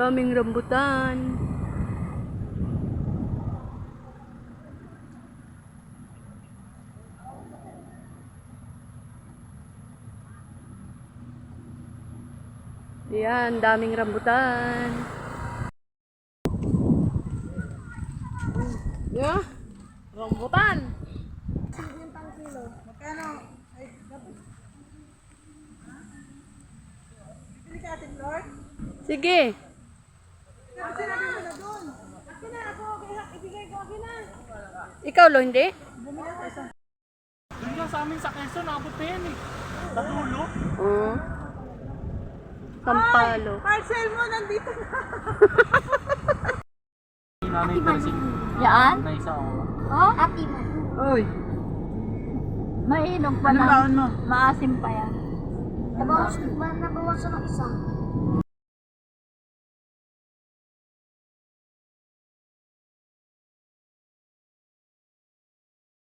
Daming rambutan. Ayan, daming rambutan. Yeah, rambutan. Magkano? Ay, dapat. Bibili ka atin, Lord? Sige. Kasi natin mo na doon. Akin na ako. Ibigay ko akin na. Ikaw lo, hindi? Bumili ako isa. Doon lang sa amin sa Quezon, nakabot na yan eh. Sa dulo. Oo. Sampalo. Parcel mo, nandito na. Nanay Teresing. Yan? Na isa ako. Oh? Ati man. Uy, Mainom pa anong na. baon mo? Maasim pa yan. Nabawasan ng isa.